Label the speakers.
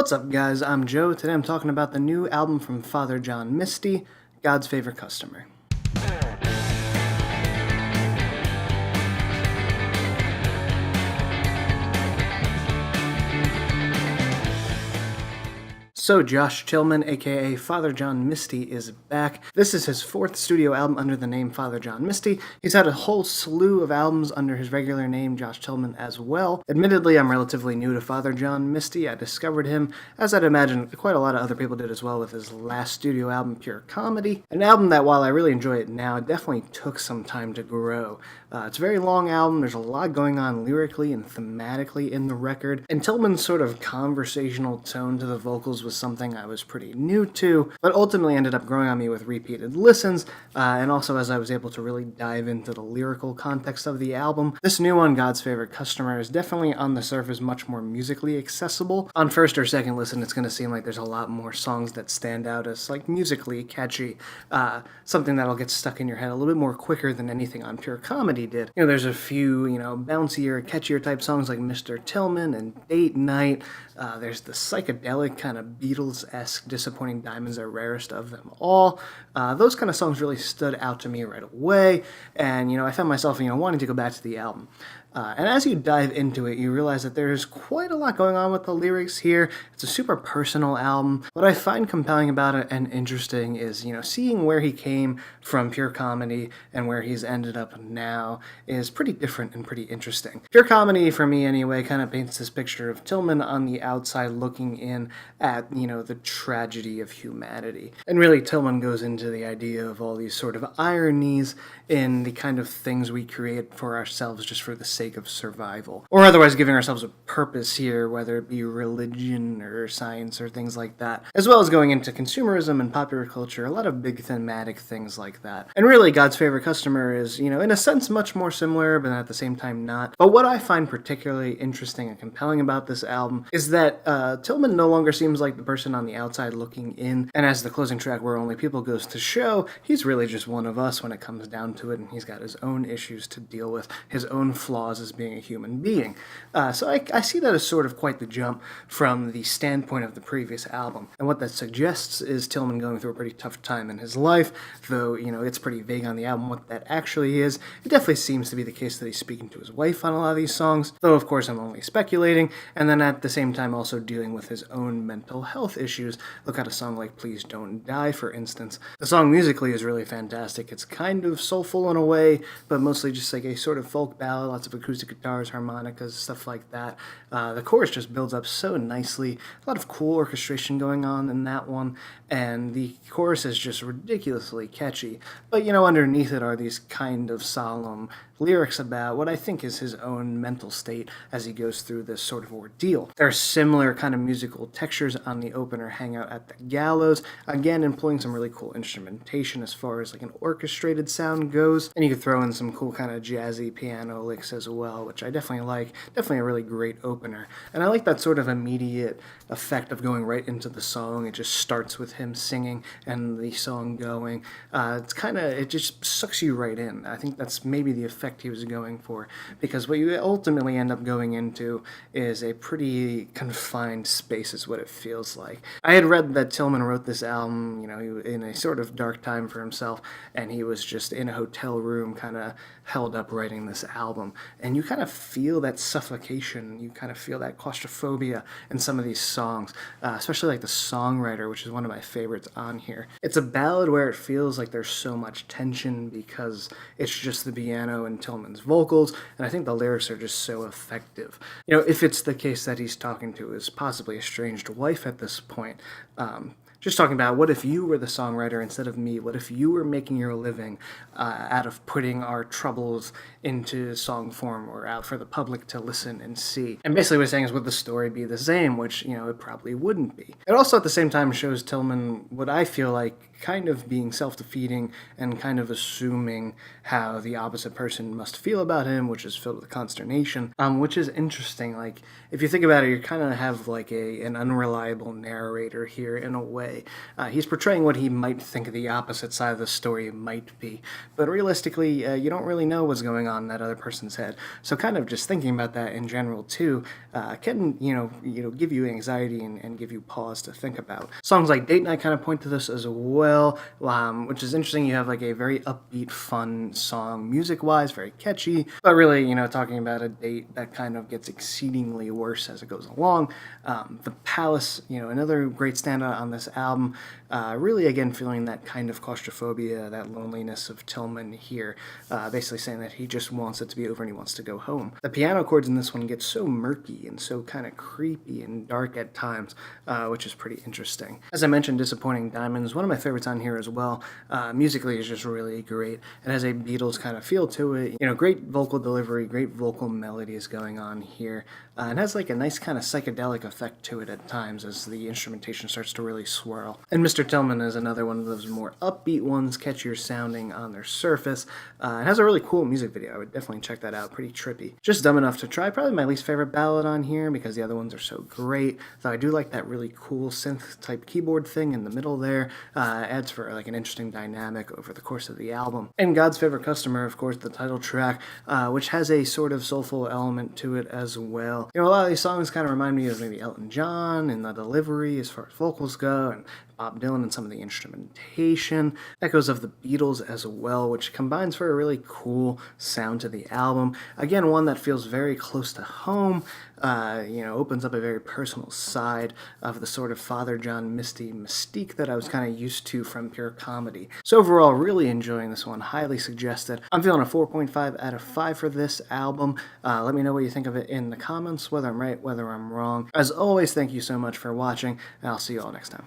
Speaker 1: What's up, guys? I'm Joe. Today I'm talking about the new album from Father John Misty, God's Favorite Customer. So Josh Tillman, aka Father John Misty, is back. This is his fourth studio album under the name Father John Misty. He's had a whole slew of albums under his regular name, Josh Tillman, as well. Admittedly, I'm relatively new to Father John Misty. I discovered him, as I'd imagine quite a lot of other people did as well, with his last studio album, Pure Comedy. An album that, while I really enjoy it now, it definitely took some time to grow. It's a very long album. There's a lot going on lyrically and thematically in the record, and Tillman's sort of conversational tone to the vocals was something I was pretty new to, but ultimately ended up growing on me with repeated listens, and also as I was able to really dive into the lyrical context of the album. This new one, God's Favorite Customer, is definitely on the surface much more musically accessible. On first or second listen, it's going to seem like there's a lot more songs that stand out as like musically catchy, something that'll get stuck in your head a little bit more quicker than anything on Pure Comedy did. There's a few, bouncier, catchier type songs like Mr. Tillman and Date Night. There's the psychedelic kind of Beatles-esque Disappointing Diamonds are rarest of them all. Those kind of songs really stood out to me right away, and I found myself wanting to go back to the album. And as you dive into it, you realize that there's quite a lot going on with the lyrics here. It's a super personal album. What I find compelling about it and interesting is, seeing where he came from Pure Comedy and where he's ended up now is pretty different and pretty interesting. Pure Comedy, for me anyway, kind of paints this picture of Tillman on the outside looking in at, the tragedy of humanity. And really, Tillman goes into the idea of all these sort of ironies in the kind of things we create for ourselves just for the sake of survival, or otherwise giving ourselves a purpose here, whether it be religion or science or things like that, as well as going into consumerism and popular culture, a lot of big thematic things like that. And really, God's Favorite Customer is, in a sense, much more similar, but at the same time not. But what I find particularly interesting and compelling about this album is that Tillman no longer seems like the person on the outside looking in, and as the closing track, Where Only People goes to show, he's really just one of us when it comes down to it, and he's got his own issues to deal with, his own flaws as being a human being. So I see that as sort of quite the jump from the standpoint of the previous album. And what that suggests is Tillman going through a pretty tough time in his life, though, it's pretty vague on the album what that actually is. It definitely seems to be the case that he's speaking to his wife on a lot of these songs, though of course I'm only speculating, and then at the same time also dealing with his own mental health issues. Look at a song like Please Don't Die, for instance. The song musically is really fantastic. It's kind of soulful in a way, but mostly just like a sort of folk ballad, lots of acoustic guitars, harmonicas, stuff like that. The chorus just builds up so nicely. A lot of cool orchestration going on in that one, and the chorus is just ridiculously catchy. But, underneath it are these kind of solemn lyrics about what I think is his own mental state as he goes through this sort of ordeal. There are similar kind of musical textures on the opener Hangout at the Gallows, again employing some really cool instrumentation as far as like an orchestrated sound goes, and you could throw in some cool kind of jazzy piano licks as well, which I definitely like. Definitely a really great opener, and I like that sort of immediate effect of going right into the song. It just starts with him singing and the song going. It just sucks you right in. I think that's maybe the effect he was going for, because what you ultimately end up going into is a pretty confined space is what it feels like. I had read that Tillman wrote this album, in a sort of dark time for himself, and he was just in a hotel room kind of held up writing this album, and you kind of feel that suffocation, you kind of feel that claustrophobia in some of these songs, especially like the Songwriter, which is one of my favorites on here. It's a ballad where it feels like there's so much tension because it's just the piano and Tillman's vocals, and I think the lyrics are just so effective. If it's the case that he's talking to his possibly estranged wife at this point, just talking about what if you were the songwriter instead of me? What if you were making your living out of putting our troubles into song form or out for the public to listen and see? And basically what he's saying is, would the story be the same? Which, it probably wouldn't be. It also at the same time shows Tillman what I feel like kind of being self-defeating and kind of assuming how the opposite person must feel about him, which is filled with consternation, which is interesting. Like, if you think about it, you kind of have like an unreliable narrator here in a way. way. He's portraying what he might think the opposite side of the story might be, but realistically, you don't really know what's going on in that other person's head. So kind of just thinking about that in general too can give you anxiety and give you pause to think about. Songs like Date Night kind of point to this as well, which is interesting. You have like a very upbeat, fun song, music-wise, very catchy, but really, talking about a date that kind of gets exceedingly worse as it goes along. The Palace, another great standout on this album, really again feeling that kind of claustrophobia, that loneliness of Tillman here, basically saying that he just wants it to be over and he wants to go home. The piano chords in this one get so murky and so kind of creepy and dark at times, which is pretty interesting. As I mentioned, Disappointing Diamonds, one of my favorites on here as well. Musically is just really great. It has a Beatles kind of feel to it. Great vocal delivery, great vocal melodies going on here. And has like a nice kind of psychedelic effect to it at times as the instrumentation starts to really swirl. And Mr. Tillman is another one of those more upbeat ones, catchier sounding on their surface. It has a really cool music video. I would definitely check that out. Pretty trippy. Just dumb enough to try. Probably my least favorite ballad on here because the other ones are so great. Though I do like that really cool synth type keyboard thing in the middle there. Adds for like an interesting dynamic over the course of the album. And God's Favorite Customer, of course, the title track, which has a sort of soulful element to it as well. A lot of these songs kind of remind me of maybe Elton John in the delivery as far as vocals go, and Bob Dylan and some of the instrumentation. Echoes of the Beatles as well, which combines for a really cool sound to the album. Again, one that feels very close to home, opens up a very personal side of the sort of Father John Misty mystique that I was kind of used to from pure comedy. So overall, really enjoying this one. Highly suggested. I'm feeling a 4.5 out of 5 for this album. Let me know what you think of it in the comments, whether I'm right, whether I'm wrong. As always, thank you so much for watching, and I'll see you all next time.